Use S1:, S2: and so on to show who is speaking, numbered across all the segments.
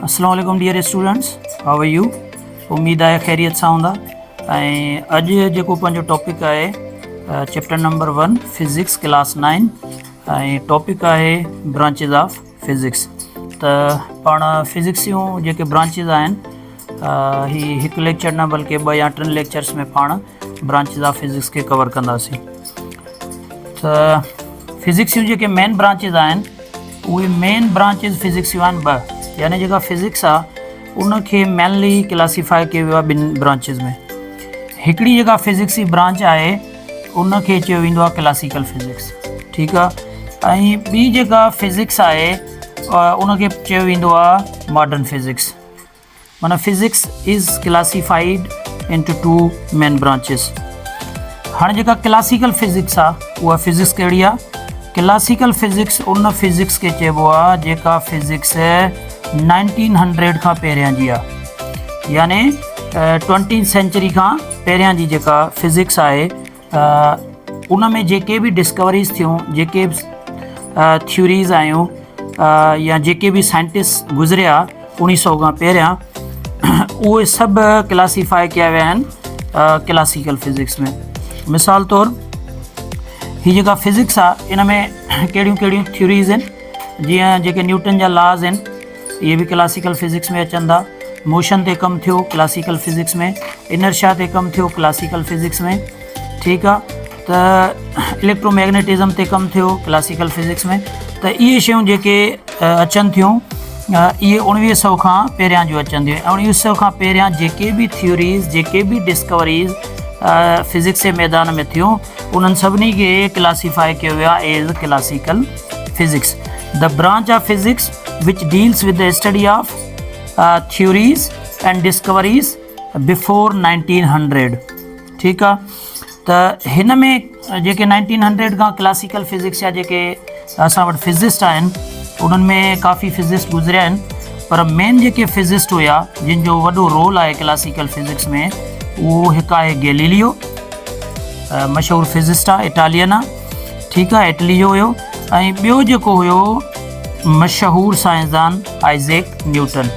S1: अस्सलाम वालेकुम dear students, हाउ R U. उम्मीद आहे ख़ैरियत सां हूंदा। ऐं अॼु जेको पंहिंजो टॉपिक आहे चैप्टर नंबर 1 फिज़िक्स क्लास 9 ऐं टॉपिक आहे ब्रांचिज़ ऑफ फिज़िक्स। त पाण फिज़िक्स जूं जेके ब्रांचिज़ आहिनि ही हिकु लेक्चर न बल्कि 2 या 3 लेक्चर्स में पाण ब्रांचिज़ ऑफ फिज़िक्स खे कवर कंदासीं। त फिज़िक्स जूं जेके मेन ब्रांचिज़ आहिनि उहे मेन ब्रांचिज़ फिज़िक्स जूं आहिनि 2, यानी जेका फिज़िक्स आहे उनखे मेनली क्लासीफाई कयो वियो आहे 2 ब्रांचिज़ में। हिकिड़ी जेका फिज़िक्स जी ब्रांच आहे उनखे चयो वेंदो आहे क्लासिकल फिज़िक्स, ठीकु आहे। ऐं ॿी जेका फिज़िक्स आहे उनखे चयो वेंदो आहे मॉडर्न फिज़िक्स। माना physics is classified into 2 main branches. हाणे जेका क्लासिकल फिज़िक्स आहे उहा फिज़िक्स कहिड़ी आहे? क्लासिकल फिज़िक्स उन फिज़िक्स खे चइबो आहे जेका फिज़िक्स 1900 खां पहिरियां जी आहे, यानी 20th सेंचुरी खां पहिरियां जी जेका फिज़िक्स आहे उन में जेके बि डिस्कवरीज़ थियूं, जेके बि थ्योरीज़ आयूं या जेके बि साइंटिस्ट गुज़रिया 1900 खां पहिरियां उहे सभु क्लासीफाई कया विया आहिनि क्लासिकल फिज़िक्स में। मिसाल तौरु ही जेका फिज़िक्स आहे इन में कहिड़ियूं कहिड़ियूं थ्योरीज़ आहिनि, जीअं जेके न्यूटन जा लॉज़ आहिनि इहे बि क्लासिकल फिज़िक्स में अचनि था। मोशन ते कमु थियो क्लासिकल फिज़िक्स में, इनर्शिया ते कमु थियो क्लासिकल फिज़िक्स में, ठीकु आहे। त इलेक्ट्रोमैग्नेटिज़म ते कमु थियो क्लासिकल फिज़िक्स में। त इहे शयूं जेके अचनि थियूं इहे 1900 खां पहिरियां जूं अचनि थियूं। 1900 खां पहिरियां जेके बि थ्योरीज़, जेके बि डिस्कवरीज़ फिज़िक्स जे मैदान में थियूं उन्हनि सभिनी खे क्लासीफाई कयो वियो आहे as classical physics. The branch of physics which deals with the study of theories and discoveries before 1900, ठीकु आहे। त हिन में जेके 1900 खां क्लासिकल फिज़िक्स या जेके असां वटि फिज़िस्ट आहिनि उन्हनि में काफ़ी फिज़िस्ट गुज़रिया आहिनि, पर मेन जेके फिज़िस्ट हुया जिन जो वॾो रोल आहे क्लासिकल फिज़िक्स में उहो हिकु आहे गैलीलियो, मशहूरु फिज़िस्ट आहे, इटालियन आहे, ठीकु आहे, इटली जो हुयो। ऐं ॿियो जेको हुयो मशहूरु साइंसदान आइज़ैक न्यूटन।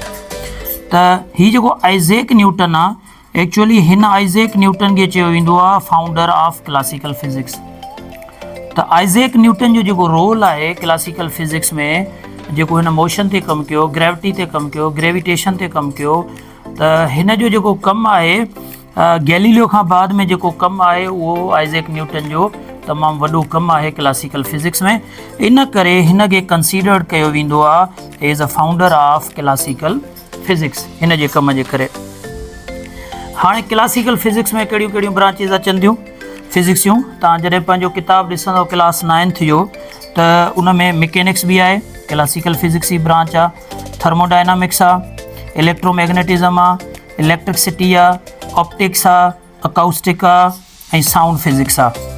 S1: त हीउ जेको आइज़ैक न्यूटन आहे एक्चुअली हिन आइज़ैक न्यूटन खे चयो वेंदो आहे फाउंडर ऑफ क्लासिकल फिज़िक्स। त आइज़ैक न्यूटन जो जेको रोल आहे क्लासिकल फिज़िक्स में, जेको हिन मोशन ते कमु कयो, ग्रेविटी ते कमु कयो, ग्रेविटेशन ते कमु कयो, त हिन जो जेको कमु आहे गैलीलियो खां बाद में जेको कमु आहे उहो आइज़ैक न्यूटन जो तमामु वॾो कमु आहे क्लासिकल फिज़िक्स में। इन करे हिन खे कंसीडर्ड कयो वेंदो आहे as a founder of classical physics हिन जे कम जे करे। हाणे क्लासिकल फिज़िक्स में कहिड़ियूं कहिड़ियूं ब्रांचिज़ अचनि थियूं फिज़िक्स जूं? तव्हां जॾहिं पंहिंजो किताबु ॾिसंदव क्लास 9th जो त उन में मैकेनिक्स बि आहे, क्लासिकल फिज़िक्स जी ब्रांच आहे। थर्मोडायनामिक्स आहे, इलेक्ट्रोमैग्नेटिज़म आहे, इलेक्ट्रिसिटी आहे, ऑप्टिक्स आहे, अकाउस्टिक आहे ऐं साउंड फिज़िक्स आहे।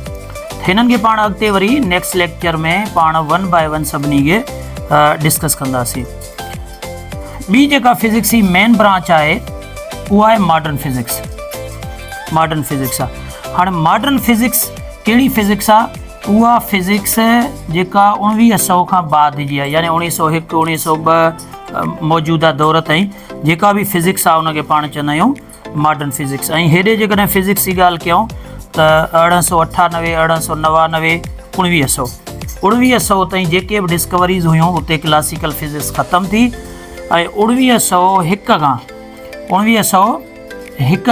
S1: हिननि खे पाण अॻिते वरी नेक्स्ट लेक्चर में पाण 1 by 1 सभिनी खे डिस्कस कंदासीं। ॿी जेका फिज़िक्स जी मेन ब्रांच आहे उहा आहे मॉडर्न फिज़िक्स। मॉडर्न फिज़िक्स आहे। हाणे मॉडर्न फिज़िक्स कहिड़ी फिज़िक्स आहे? उहा फिज़िक्स जेका 1900 खां बाद जी आहे, यानी 1901 1902 मौजूदा दौर ताईं जेका बि फिज़िक्स आहे उनखे पाण चवंदा आहियूं मॉडर्न फिज़िक्स। ऐं हेॾे जेकॾहिं फिज़िक्स जी ॻाल्हि कयूं त 1898 1899 1900 ताईं जेके बि डिस्कवरीज़ हुयूं उते क्लासिकल फिज़िक्स ख़तमु थी। ऐं 1901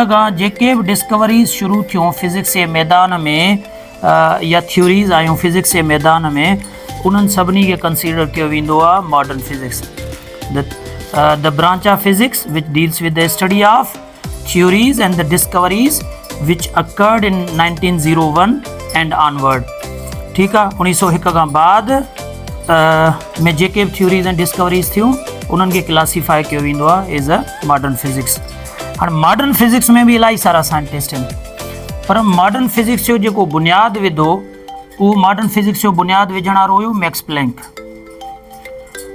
S1: खां जेके बि डिस्कवरीज़ शुरू थियूं फिज़िक्स जे मैदान में या थ्योरीज़ आयूं फिज़िक्स जे मैदान में उन्हनि सभिनी खे कंसीडर कयो वेंदो आहे modern physics. The branch of physics which deals with the study of theories and the discoveries which occurred in 1901 and onward, ठीकु आहे। 1901 खां बाद में जेके बि थ्योरीज़ ऐं डिस्कवरीज़ थियूं उन्हनि खे क्लासीफाई कयो वेंदो आहे एज़ अ मॉडर्न फिज़िक्स। हाणे मॉडर्न फिज़िक्स में बि इलाही सारा साइंटिस्ट आहिनि, पर मॉडर्न फिज़िक्स जो जेको बुनियादु विधो उहो मॉडर्न फिज़िक्स जो बुनियादु विझण वारो हुयो मैक्स प्लैंक।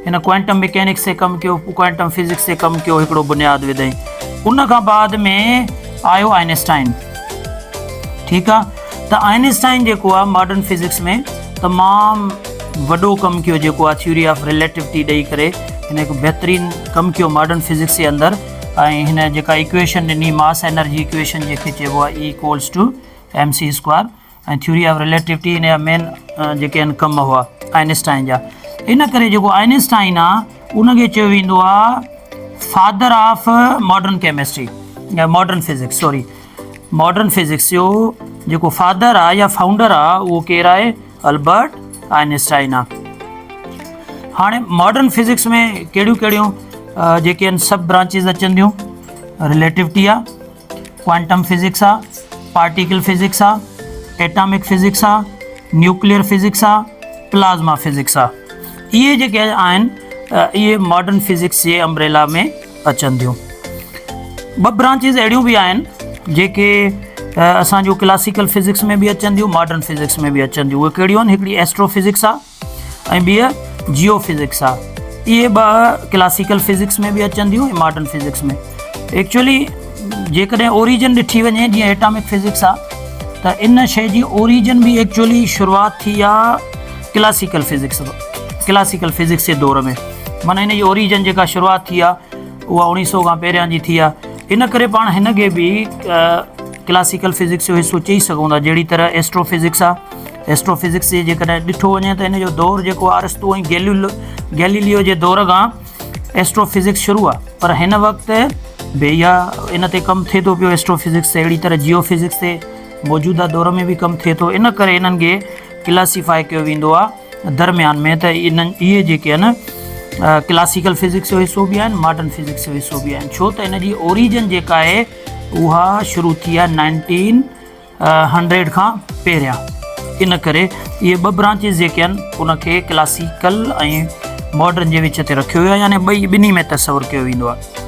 S1: हिन क्वांटम मैकेनिक्स ते कमु कयो, क्वांटम फिज़िक्स ते कमु कयो, हिकिड़ो बुनियादु विधई। उन खां बाद में आयो आइंस्टाइन, ठीकु आहे। त आइंस्टाइन जेको आहे मॉडर्न फिज़िक्स में तमामु वॾो कमु कयो, जेको आहे थ्योरी ऑफ रिलेटिविटी ॾेई करे हिन हिकु बहितरीनु कमु कयो मॉडर्न फिज़िक्स जे अंदरि ऐं हिन जेका इक्वेशन ॾिनी मास एनर्जी इक्वेशन जंहिंखे चइबो आहे E=mc² ऐं थ्योरी ऑफ रिलेटिविटी हिन जा मेन जेके आहिनि कम हुआ आइंस्टाइन जा। इन करे जेको आइंस्टाइन आहे उनखे चयो वेंदो आहे फादर ऑफ मॉडर्न केमिस्ट्री या मॉडर्न फिज़िक्स मॉडर्न फिज़िक्स जो जेको फादर आहे या फाउंडर आहे उहो केरु आहे अल्बर्ट आइंस्टाइन आहे। हाणे मॉडर्न फिज़िक्स में कहिड़ियूं कहिड़ियूं जेके आहिनि सब ब्रांचिस अचनि थियूं, रिलेटिविटी आहे, क्वांटम फिज़िक्स आहे, पार्टिकल फिज़िक्स आहे, एटॉमिक फिज़िक्स आहे, न्यूक्लियर फिज़िक्स आहे, प्लाज़्मा फिज़िक्स आहे। इहे जेके आहिनि इहे मॉडर्न फिज़िक्स जे अम्ब्रेला में अचनि थियूं। ॿ ब्रांचिस अहिड़ियूं बि आहिनि जेके असांजो क्लासिकल फिज़िक्स में बि अचनि थियूं, मॉडर्न फिज़िक्स में बि अचनि थियूं। उहे कहिड़ियूं आहिनि? हिकिड़ी एस्ट्रोफिज़िक्स आहे ऐं ॿीं जियो फिज़िक्स आहे। इहे ॿ क्लासिकल फिज़िक्स में बि अचनि थियूं ऐं मॉडर्न फिज़िक्स में। एक्चुअली जेकॾहिं ओरिजिन ॾिठी वञे जीअं एटॉमिक फिज़िक्स आहे त इन शइ जी ओरिजिन बि एक्चुअली शुरूआति थी आहे क्लासिकल फिज़िक्स जे दौर में। माना हिन जी ओरिजिन जेका शुरूआति थी आहे उहा 1900 खां पहिरियां जी थी आहे। इन करे पाण हिन खे बि क्लासिकल फिज़िक्स जो हिसो चई सघूं था। जहिड़ी तरह एस्ट्रोफिज़िक्स आहे, एस्ट्रोफिज़िक्स जे जेकॾहिं ॾिठो वञे त हिन जो दौरु जेको अरिस्तो ऐं गैलीलियो जे दौर खां एस्ट्रोफिज़िक्स शुरू आहे, पर हिन वक़्तु भैया इन ते कमु थिए थो पियो एस्ट्रोफिज़िक्स ते। अहिड़ी तरह जियो फिज़िक्स ते मौजूदा दौर में बि कमु थिए थो। इन करे इन्हनि खे क्लासीफाई कयो वेंदो आहे दरमियान में त इहे जेके आहिनि क्लासिकल फिज़िक्स जो हिसो बि आहिनि, मॉडर्न फिज़िक्स जो हिसो बि आहिनि। छो त इन जी ओरिजिन जेका आहे उहा शुरू थी आहे 1900 खां पहिरियां। इन करे इहे ॿ ब्रांचिस जेके आहिनि उनखे क्लासिकल ऐं मॉडर्न जे विच ते रखियो वियो आहे, यानी ॿिन्ही में तसवुरु कयो वेंदो आहे।